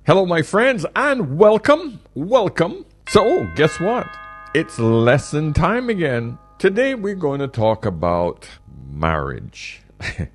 Hello, my friends, and welcome. So, guess what? It's lesson time again. Today, we're going to talk about marriage.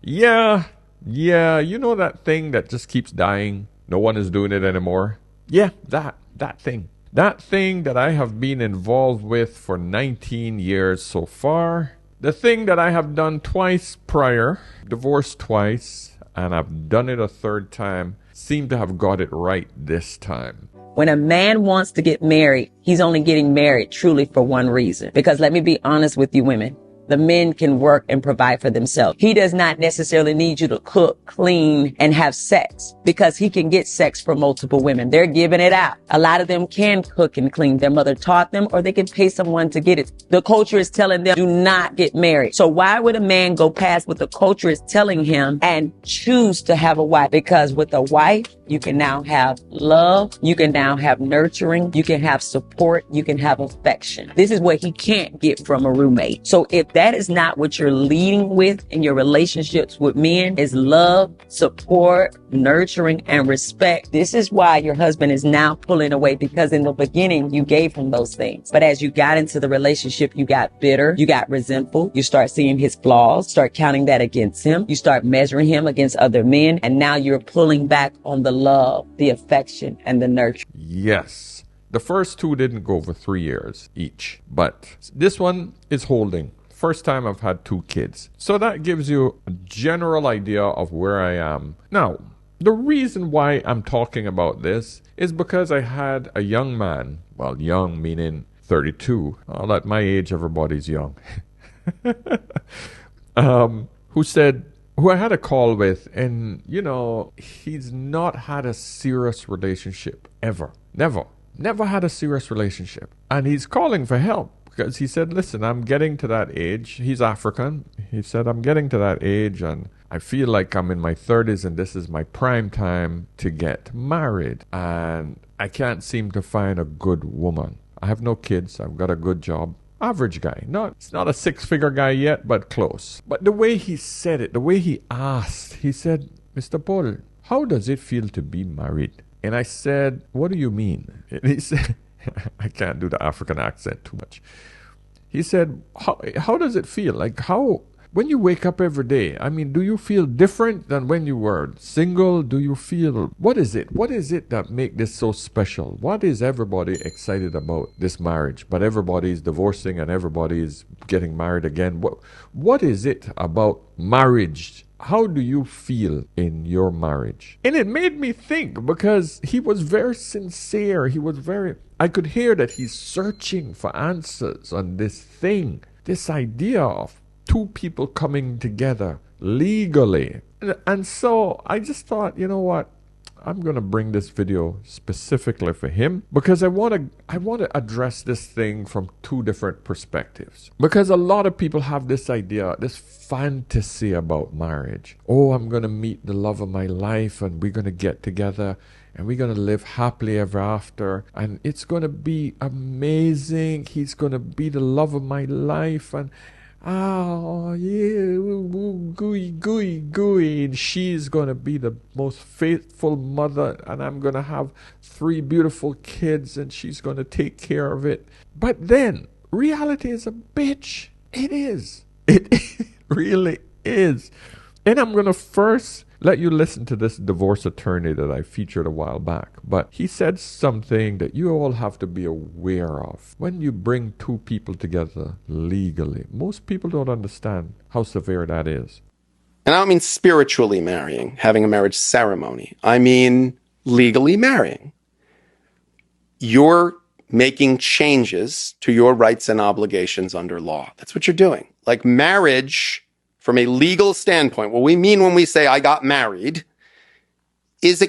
Yeah, you know that thing that just keeps dying? No one is doing it anymore? Yeah, that thing. That thing that I have been involved with for 19 years so far. The thing that I have done twice prior, divorced twice, and I've done it a third time. Seem to have got it right this time. When a man wants to get married, he's only getting married truly for one reason. Because let me be honest with you women, the men can work and provide for themselves. He does not necessarily need you to cook, clean, and have sex because he can get sex from multiple women. They're giving it out. A lot of them can cook and clean. Their mother taught them, or they can pay someone to get it. The culture is telling them, do not get married. So why would a man go past what the culture is telling him and choose to have a wife? Because with a wife, you can now have love. You can now have nurturing. You can have support. You can have affection. This is what he can't get from a roommate. So if that is not what you're leading with in your relationships with men, is love, support, nurturing, and respect. This is why your husband is now pulling away, because in the beginning you gave him those things. But as you got into the relationship, you got bitter, you got resentful, you start seeing his flaws, start counting that against him, you start measuring him against other men, and now you're pulling back on the love, the affection, and the nurture. Yes. The first two didn't go for 3 years each, but this one is holding. First time I've had 2 kids. So that gives you a general idea of where I am. Now, the reason why I'm talking about this is because I had a young man, well, young meaning 32. Well, at my age, everybody's young. Who I had a call with, and, he's not had a serious relationship ever. Never had a serious relationship. And he's calling for help. Because he said, listen, I'm getting to that age. He's African. He said, I'm getting to that age and I feel like I'm in my 30s and this is my prime time to get married. And I can't seem to find a good woman. I have no kids. I've got a good job. Average guy. It's not a 6-figure guy yet, but close. But the way he said it, the way he asked, he said, Mr. Paul, how does it feel to be married? And I said, what do you mean? And he said, I can't do the African accent too much. He said, how does it feel? Like when you wake up every day, do you feel different than when you were single? Do you feel, what is it? What is it that make this so special? What is everybody excited about this marriage? But everybody's divorcing and everybody's getting married again. What is it about marriage? How do you feel in your marriage? And it made me think, because he was very sincere. I could hear that he's searching for answers on this thing, this idea of 2 people coming together legally. And so I just thought, you know what? I'm going to bring this video specifically for him because I want to address this thing from 2 different perspectives. Because a lot of people have this idea, this fantasy about marriage. Oh, I'm going to meet the love of my life and we're going to get together and we're going to live happily ever after and it's going to be amazing. He's going to be the love of my life and oh, yeah, gooey. And she's going to be the most faithful mother, and I'm going to have 3 beautiful kids, and she's going to take care of it. But then, reality is a bitch. It is. It really is. And I'm going to first let you listen to this divorce attorney that I featured a while back. But he said something that you all have to be aware of. When you bring 2 people together legally, most people don't understand how severe that is. And I don't mean spiritually marrying, having a marriage ceremony. I mean legally marrying. You're making changes to your rights and obligations under law. That's what you're doing. Like marriage, from a legal standpoint, what we mean when we say I got married is a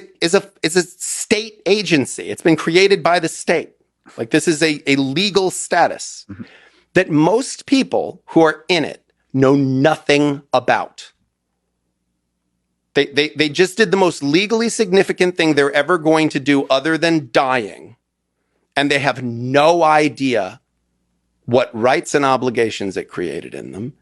state agency. It's been created by the state. Like this is a legal status that most people who are in it know nothing about. They just did the most legally significant thing they're ever going to do other than dying. And they have no idea what rights and obligations it created in them.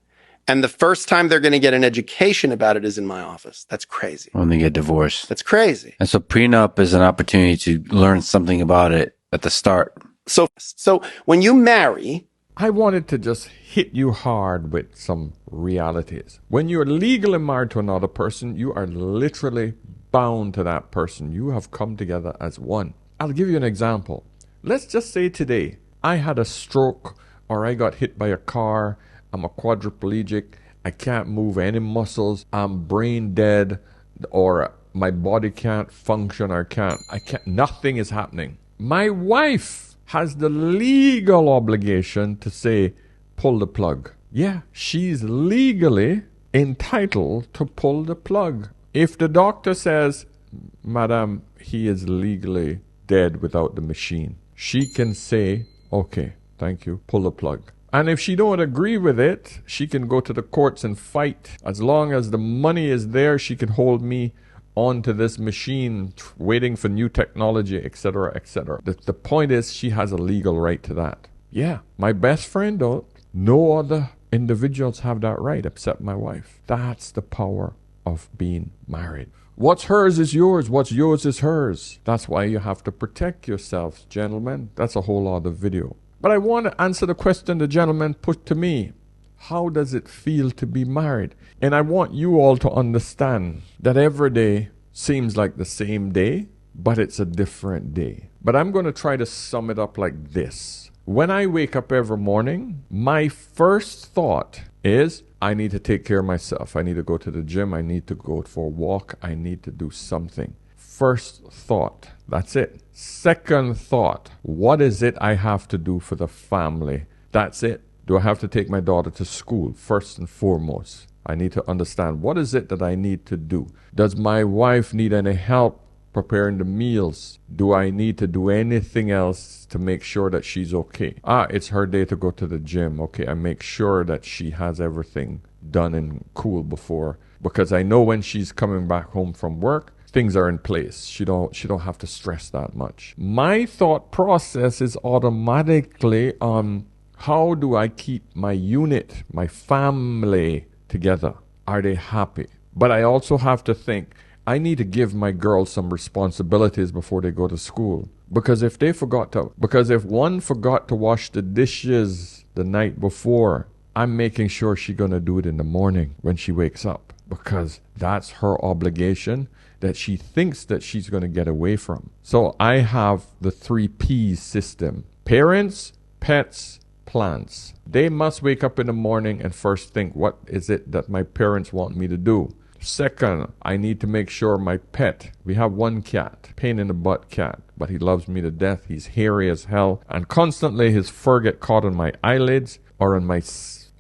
And the first time they're going to get an education about it is in my office. That's crazy. When they get divorced. That's crazy. And so prenup is an opportunity to learn something about it at the start. So when you marry, I wanted to just hit you hard with some realities. When you're legally married to another person, you are literally bound to that person. You have come together as one. I'll give you an example. Let's just say today I had a stroke or I got hit by a car. I'm a quadriplegic. I can't move any muscles. I'm brain dead, or my body can't function, or nothing is happening. My wife has the legal obligation to say, pull the plug. Yeah, she's legally entitled to pull the plug. If the doctor says, Madam, he is legally dead without the machine, she can say, okay, thank you, pull the plug. And if she don't agree with it, she can go to the courts and fight. As long as the money is there, she can hold me onto this machine, waiting for new technology, etc., etc. The point is, she has a legal right to that. Yeah, my best friend don't. No other individuals have that right except my wife. That's the power of being married. What's hers is yours. What's yours is hers. That's why you have to protect yourselves, gentlemen. That's a whole other video. But I want to answer the question the gentleman put to me. How does it feel to be married? And I want you all to understand that every day seems like the same day, but it's a different day. But I'm going to try to sum it up like this. When I wake up every morning, my first thought is, I need to take care of myself. I need to go to the gym. I need to go for a walk. I need to do something. First thought. That's it. Second thought. What is it I have to do for the family? That's it. Do I have to take my daughter to school? First and foremost, I need to understand, what is it that I need to do? Does my wife need any help preparing the meals? Do I need to do anything else to make sure that she's okay? It's her day to go to the gym. Okay, I make sure that she has everything done and cool before, because I know when she's coming back home from work, things are in place. She don't have to stress that much. My thought process is automatically on, how do I keep my unit, my family together? Are they happy? But I also have to think, I need to give my girls some responsibilities before they go to school. Because if one forgot to wash the dishes the night before, I'm making sure she's going to do it in the morning when she wakes up. Because that's her obligation that she thinks that she's going to get away from. So I have the 3 P's system. Parents, pets, plants. They must wake up in the morning and first think, what is it that my parents want me to do? Second, I need to make sure my pet, we have one cat, pain in the butt cat, but he loves me to death. He's hairy as hell, and constantly his fur get caught on my eyelids or on my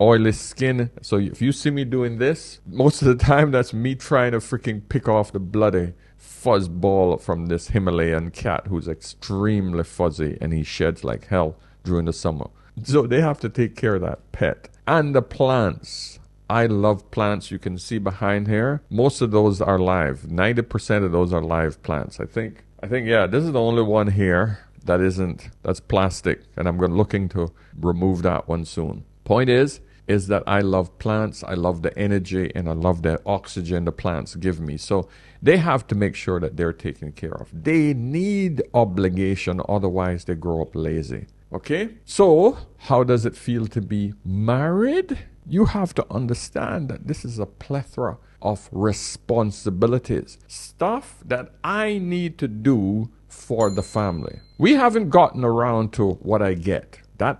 oily skin. So if you see me doing this, most of the time that's me trying to freaking pick off the bloody fuzzball from this Himalayan cat who's extremely fuzzy and he sheds like hell during the summer. So they have to take care of that pet. And the plants. I love plants. You can see behind here, most of those are live. 90% of those are live plants. I think, yeah, this is the only one here that isn't, that's plastic. And I'm looking to remove that one soon. Point is that I love plants. I love the energy and I love the oxygen the plants give me. So they have to make sure that they're taken care of. They need obligation, otherwise they grow up lazy. Okay? So how does it feel to be married? You have to understand that this is a plethora of responsibilities. Stuff that I need to do for the family. We haven't gotten around to what I get. That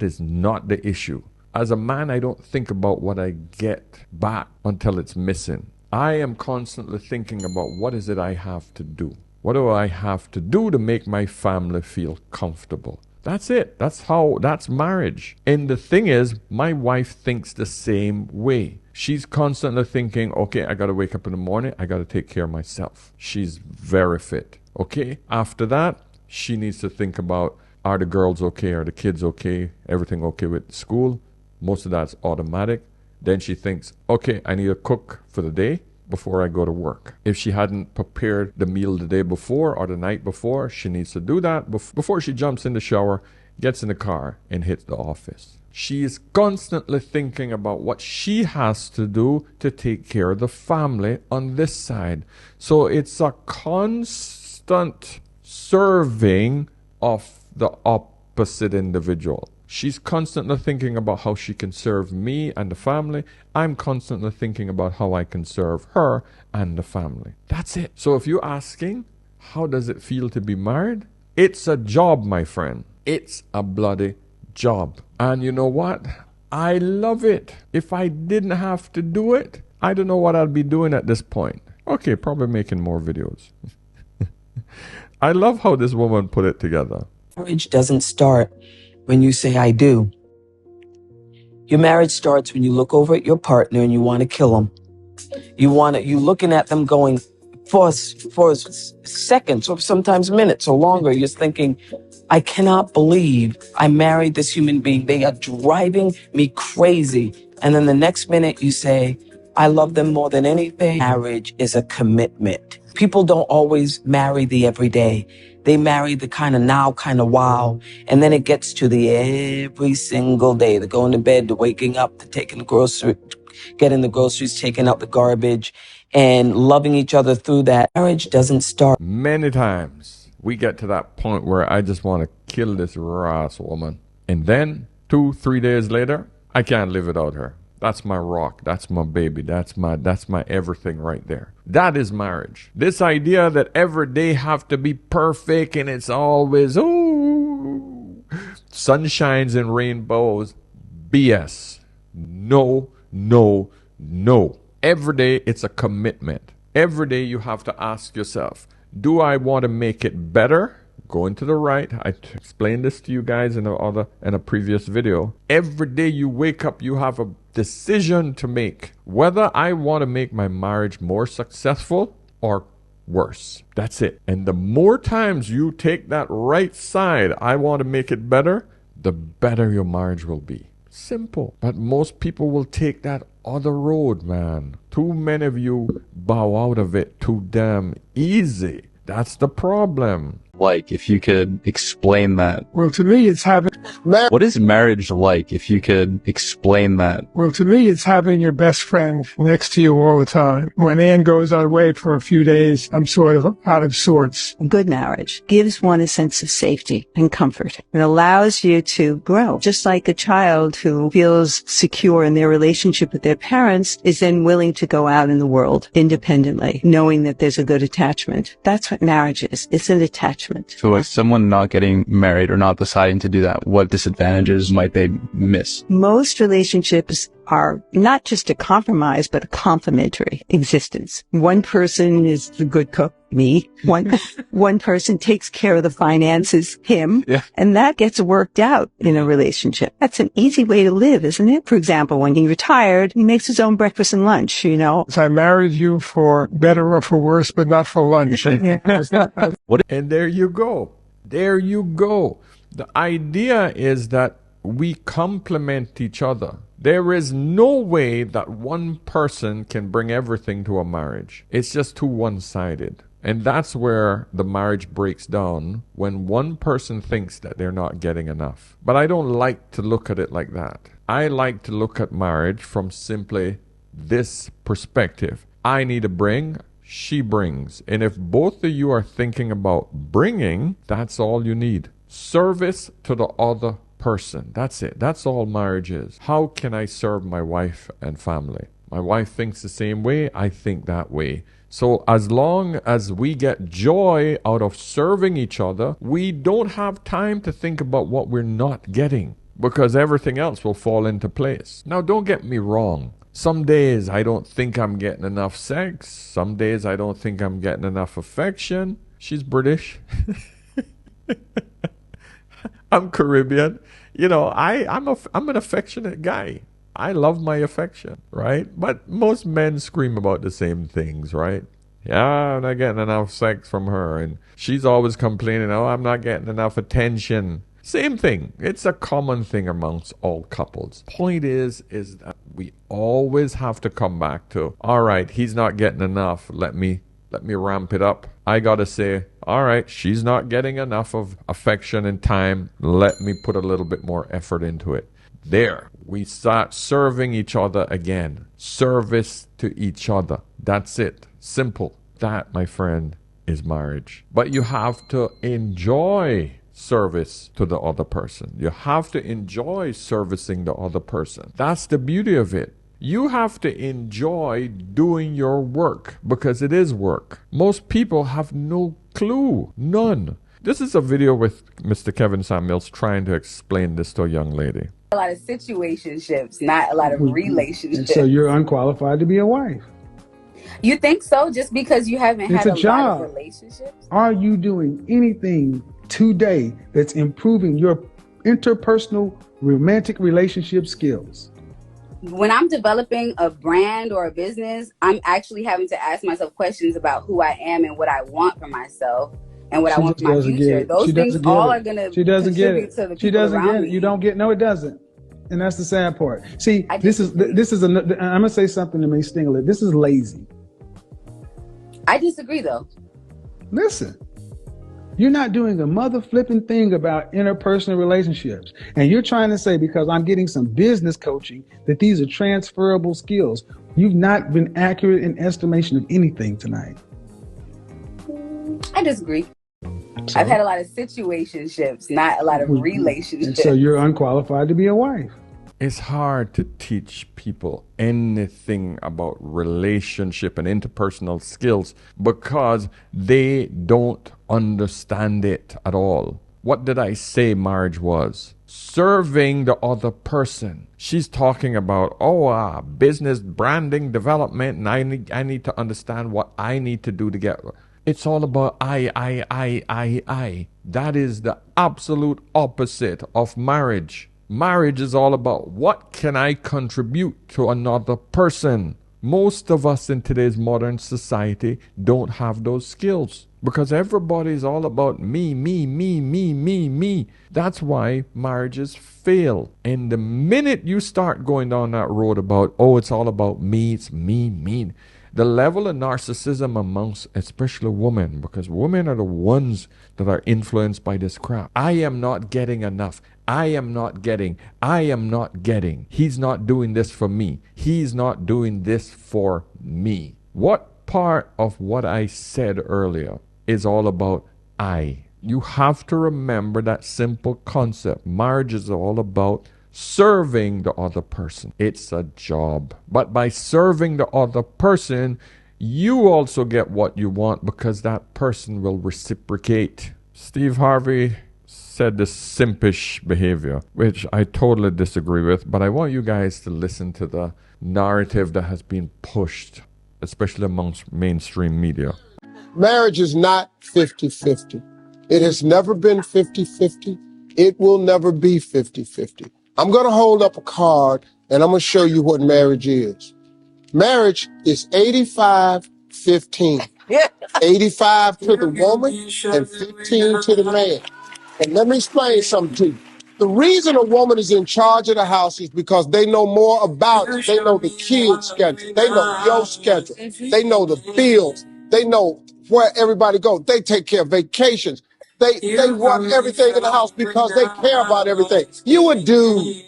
is not the issue. As a man, I don't think about what I get back until it's missing. I am constantly thinking about, what is it I have to do? What do I have to do to make my family feel comfortable? That's it. That's marriage. And the thing is, my wife thinks the same way. She's constantly thinking, okay, I got to wake up in the morning. I got to take care of myself. She's very fit. Okay. After that, she needs to think about, are the girls okay? Are the kids okay? Everything okay with school? Most of that's automatic. Then she thinks, okay, I need to cook for the day before I go to work. If she hadn't prepared the meal the day before or the night before, she needs to do that before she jumps in the shower, gets in the car, and hits the office. She is constantly thinking about what she has to do to take care of the family on this side. So it's a constant serving of the opposite individual. She's constantly thinking about how she can serve me and the family. I'm constantly thinking about how I can serve her and the family. That's it. So if you're asking, how does it feel to be married? It's a job, my friend. It's a bloody job. And you know what? I love it. If I didn't have to do it, I don't know what I'd be doing at this point. Okay, probably making more videos. I love how this woman put it together. Marriage doesn't start when you say, I do. Your marriage starts when you look over at your partner and you want to kill them. You looking at them going for seconds or sometimes minutes or longer. You're thinking, I cannot believe I married this human being. They are driving me crazy. And then the next minute you say, I love them more than anything. Marriage is a commitment. People don't always marry the everyday. They marry the kind of now, kind of wow. And then it gets to the every single day. They're going to bed, they're waking up, they're taking the grocery, getting the groceries, taking out the garbage, and loving each other through that. Marriage doesn't start. Many times we get to that point where I just want to kill this ass woman. And then 2-3 days later, I can't live without her. That's my rock. That's my baby. That's my everything right there. That is marriage. This idea that every day have to be perfect and it's always, ooh, sunshines and rainbows. BS. No, no, no. Every day it's a commitment. Every day you have to ask yourself, do I want to make it better? Going to the right. I explained this to you guys in a previous video. Every day you wake up, you have a decision to make whether I want to make my marriage more successful or worse. That's it. And the more times you take that right side, I want to make it better, the better your marriage will be. Simple. But most people will take that other road, man. Too many of you bow out of it too damn easy. That's the problem. Like, if you could explain that. Well, to me, it's having... What is marriage like, if you could explain that? Well, to me, it's having your best friend next to you all the time. When Ann goes away for a few days, I'm sort of out of sorts. A good marriage gives one a sense of safety and comfort. It allows you to grow. Just like a child who feels secure in their relationship with their parents is then willing to go out in the world independently, knowing that there's a good attachment. That's what marriage is. It's an attachment. So like someone not getting married or not deciding to do that, what disadvantages might they miss? Most relationships are not just a compromise, but a complementary existence. One person is the good cook, me. One person takes care of the finances, him. Yeah. And that gets worked out in a relationship. That's an easy way to live, isn't it? For example, when he retired, he makes his own breakfast and lunch, you know. I married you for better or for worse, but not for lunch. And there you go. There you go. The idea is that we complement each other. There is no way that one person can bring everything to a marriage. It's just too one-sided. And that's where the marriage breaks down, when one person thinks that they're not getting enough. But I don't like to look at it like that. I like to look at marriage from simply this perspective. I need to bring, she brings. And if both of you are thinking about bringing, that's all you need. Service to the other person. That's it. That's all marriage is. How can I serve my wife and family? My wife thinks the same way. I think that way. So as long as we get joy out of serving each other, we don't have time to think about what we're not getting, because everything else will fall into place. Now, don't get me wrong. Some days I don't think I'm getting enough sex. Some days I don't think I'm getting enough affection. She's British. I'm Caribbean. You know, I'm an affectionate guy. I love my affection, right? But most men scream about the same things, right? Yeah, I'm not getting enough sex from her. And she's always complaining, oh, I'm not getting enough attention. Same thing. It's a common thing amongst all couples. Point is that we always have to come back to, all right, he's not getting enough. Let me ramp it up. I gotta say, all right, she's not getting enough of affection and time. Let me put a little bit more effort into it. there. We start serving each other again. Service to each other. That's it. Simple. That, my friend, is marriage. But you have to enjoy service to the other person. You have to enjoy servicing the other person. That's the beauty of it. You have to enjoy doing your work because it is work. Most people have no clue. None. This is a video with Mr. Kevin Samuels trying to explain this to a young lady. A lot of situationships, not a lot of relationships. And so you're unqualified to be a wife. You think so? Just because you haven't had a lot of relationships? Are you doing anything today that's improving your interpersonal romantic relationship skills? When I'm developing a brand or a business, I'm actually having to ask myself questions about who I am and what I want for myself and what I want for my future. Those things all are going to contribute to the people around me. You don't get, no, it doesn't. And that's the sad part. See, this is I'm going to say something that may sting a little. This is lazy. I disagree though. Listen, you're not doing a mother flipping thing about interpersonal relationships. And you're trying to say, because I'm getting some business coaching, that these are transferable skills. You've not been accurate in estimation of anything tonight. I disagree. So, I've had a lot of situationships, not a lot of relationships. And so you're unqualified to be a wife. It's hard to teach people anything about relationship and interpersonal skills because they don't understand it at all. What did I say marriage was? Serving the other person. She's talking about, business, branding, development, and I need to understand what I need to do to get. It's all about I. That is the absolute opposite of marriage. Marriage is all about what can I contribute to another person. Most of us in today's modern society don't have those skills because everybody's all about me. That's why marriages fail. And the minute you start going down that road about, it's all about me, it's me. The level of narcissism amongst especially women, because women are the ones that are influenced by this crap. I am not getting enough. I am not getting. He's not doing this for me. He's not doing this for me. What part of what I said earlier is all about I? You have to remember that simple concept. Marriage is all about serving the other person. It's a job. But by serving the other person, you also get what you want because that person will reciprocate. Steve Harvey said this simpish behavior, which I totally disagree with, but I want you guys to listen to the narrative that has been pushed, especially amongst mainstream media. Marriage is not 50-50. It has never been 50-50. It will never be 50-50. I'm going to hold up a card and I'm going to show you what marriage is. Marriage is 85-15. 85 to the woman and 15 to the man. And let me explain something to you. The reason a woman is in charge of the house is because they know more about it. They know the kids' schedule. They know your schedule. They know the bills. They know where everybody goes. They take care of vacations. They run everything in the house because they care about everything. You a dude.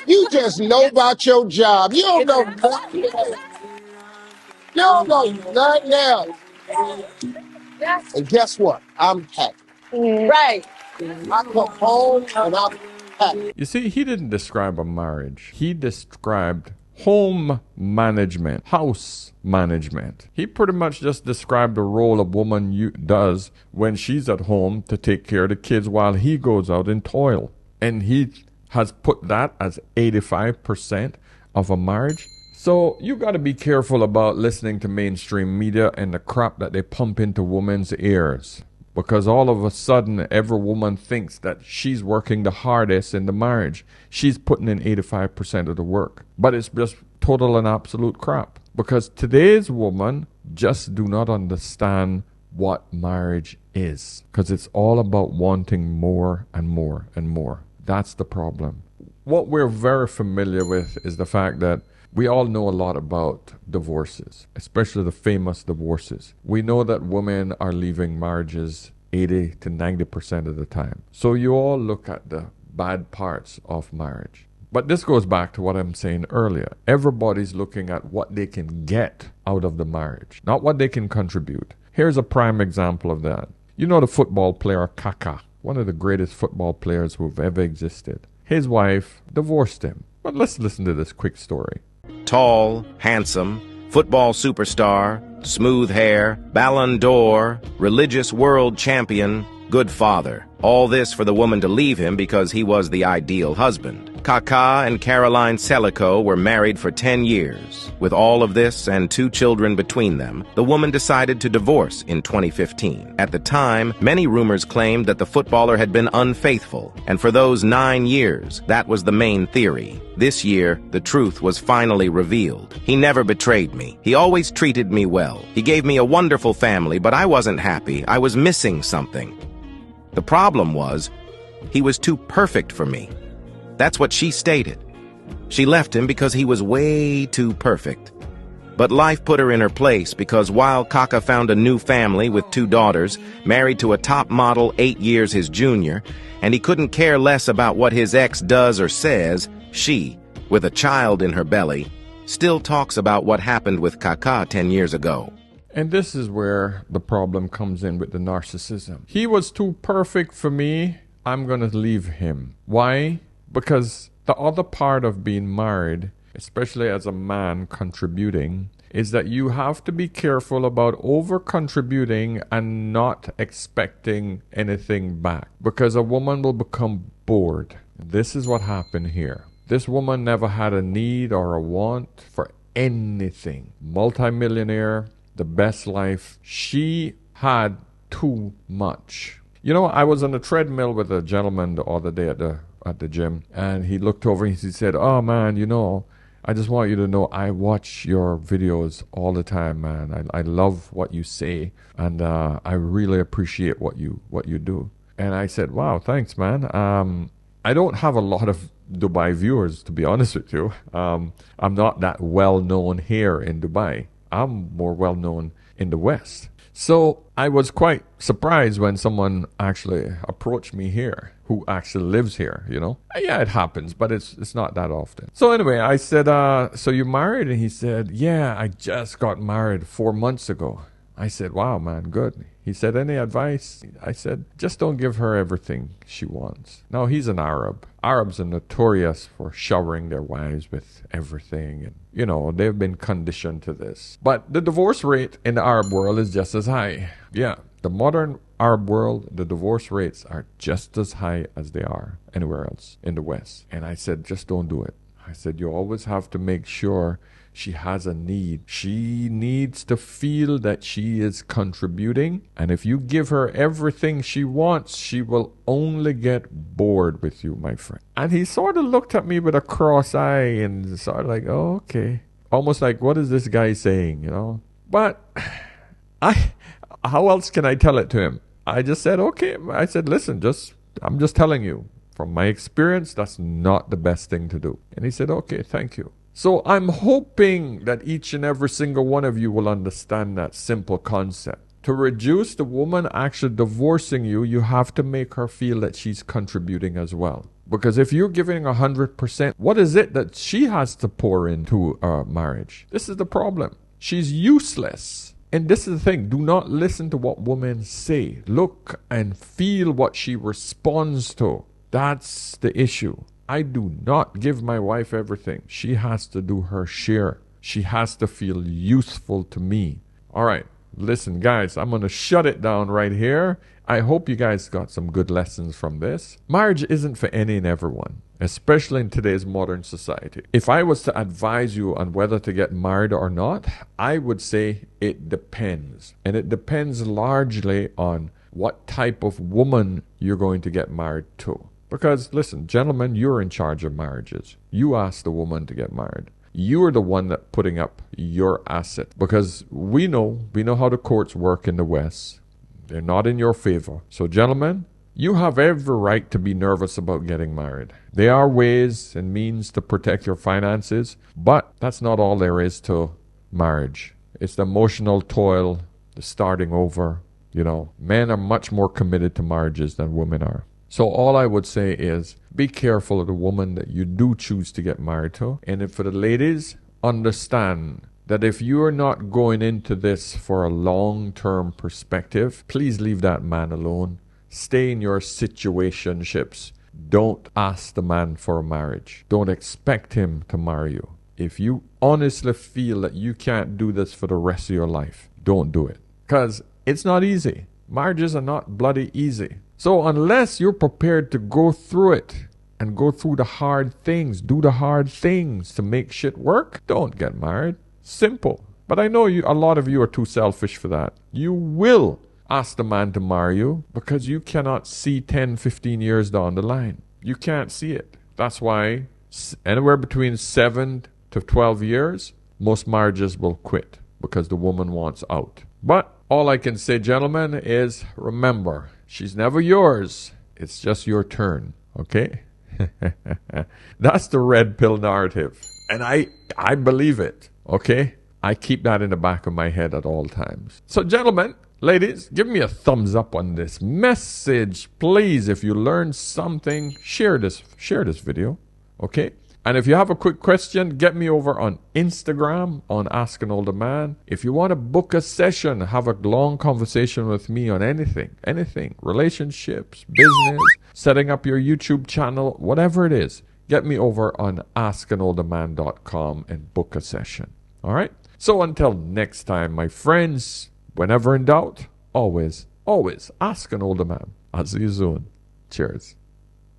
You just know about your job. You don't know nothing else. You don't know nothing else. And guess what? I'm happy. Right. I come home and I'm happy. You see, he didn't describe a marriage. He described home management, house management. He pretty much just described the role a woman does when she's at home to take care of the kids while he goes out and toil. And he has put that as 85% of a marriage. So you got to be careful about listening to mainstream media and the crap that they pump into women's ears. Because all of a sudden, every woman thinks that she's working the hardest in the marriage. She's putting in 85% of the work. But it's just total and absolute crap. Because today's woman just do not understand what marriage is. Because it's all about wanting more and more and more. That's the problem. What we're very familiar with is the fact that we all know a lot about divorces, especially the famous divorces. We know that women are leaving marriages 80 to 90% of the time. So you all look at the bad parts of marriage. But this goes back to what I'm saying earlier. Everybody's looking at what they can get out of the marriage, not what they can contribute. Here's a prime example of that. You know the football player Kaká, one of the greatest football players who've ever existed. His wife divorced him. But let's listen to this quick story. Tall, handsome, football superstar, smooth hair, Ballon d'Or, religious world champion, good father. All this for the woman to leave him because he was the ideal husband. Kaká and Caroline Selico were married for 10 years. With all of this and 2 children between them, the woman decided to divorce in 2015. At the time, many rumors claimed that the footballer had been unfaithful, and for those 9 years, that was the main theory. This year, the truth was finally revealed. He never betrayed me. He always treated me well. He gave me a wonderful family, but I wasn't happy. I was missing something. The problem was, he was too perfect for me. That's what she stated. She left him because he was way too perfect. But life put her in her place because while Kaká found a new family with 2 daughters, married to a top model 8 years his junior, and he couldn't care less about what his ex does or says, she, with a child in her belly, still talks about what happened with Kaká 10 years ago. And this is where the problem comes in with the narcissism. He was too perfect for me. I'm going to leave him. Why? Because the other part of being married, especially as a man contributing, is that you have to be careful about over-contributing and not expecting anything back. Because a woman will become bored. This is what happened here. This woman never had a need or a want for anything. Multi-millionaire, the best life. She had too much. You know, I was on a treadmill with a gentleman the other day at the gym, and he looked over and he said, "Oh man, you know, I just want you to know I watch your videos all the time, man. I love what you say, and I really appreciate what you do." And I said, "Wow, thanks, man. I don't have a lot of Dubai viewers, to be honest with you. I'm not that well known here in Dubai. I'm more well known in the West." So I was quite surprised when someone actually approached me here, who actually lives here, you know. Yeah, it happens, but it's not that often. So anyway, I said, "So you married?" And he said, "Yeah, I just got married 4 months ago." I said, "Wow, man, good." He said, "Any advice?" I said, "Just don't give her everything she wants." Now, he's an Arab. Arabs are notorious for showering their wives with everything. And, you know, they've been conditioned to this. But the divorce rate in the Arab world is just as high. Yeah, the modern Arab world, the divorce rates are just as high as they are anywhere else in the West. And I said, just don't do it. I said, you always have to make sure she has a need. She needs to feel that she is contributing. And if you give her everything she wants, she will only get bored with you, my friend. And he sort of looked at me with a cross eye and sort of like, oh, okay. Almost like, what is this guy saying, you know? But how else can I tell it to him? I just said, okay. I said, listen, I'm just telling you. From my experience, that's not the best thing to do. And he said, okay, thank you. So I'm hoping that each and every single one of you will understand that simple concept. To reduce the woman actually divorcing you, you have to make her feel that she's contributing as well. Because if you're giving 100%, what is it that she has to pour into a marriage? This is the problem. She's useless. And this is the thing. Do not listen to what women say. Look and feel what she responds to. That's the issue. I do not give my wife everything. She has to do her share. She has to feel useful to me. All right. Listen, guys, I'm going to shut it down right here. I hope you guys got some good lessons from this. Marriage isn't for any and everyone, especially in today's modern society. If I was to advise you on whether to get married or not, I would say it depends. And it depends largely on what type of woman you're going to get married to. Because, listen, gentlemen, you're in charge of marriages. You ask the woman to get married. You're the one that putting up your asset. Because we know how the courts work in the West. They're not in your favor. So, gentlemen, you have every right to be nervous about getting married. There are ways and means to protect your finances, but that's not all there is to marriage. It's the emotional toil, the starting over. You know, men are much more committed to marriages than women are. So all I would say is be careful of the woman that you do choose to get married to. And if for the ladies, understand that if you're not going into this for a long-term perspective, please leave that man alone. Stay in your situationships. Don't ask the man for a marriage. Don't expect him to marry you. If you honestly feel that you can't do this for the rest of your life, don't do it. Because it's not easy. Marriages are not bloody easy. So unless you're prepared to go through it and go through the hard things, do the hard things to make shit work, don't get married. Simple. But I know a lot of you are too selfish for that. You will ask the man to marry you because you cannot see 10, 15 years down the line. You can't see it. That's why anywhere between 7 to 12 years, most marriages will quit because the woman wants out. But all I can say, gentlemen, is remember, she's never yours. It's just your turn. Okay? That's the red pill narrative. And I believe it. Okay? I keep that in the back of my head at all times. So, gentlemen, ladies, give me a thumbs up on this message. Please, if you learned something, share this video. Okay? And if you have a quick question, get me over on Instagram on Ask an Older Man. If you want to book a session, have a long conversation with me on anything, relationships, business, setting up your YouTube channel, whatever it is, get me over on askanolderman.com and book a session. All right? So until next time, my friends, whenever in doubt, always ask an older man. I'll see you soon. Cheers.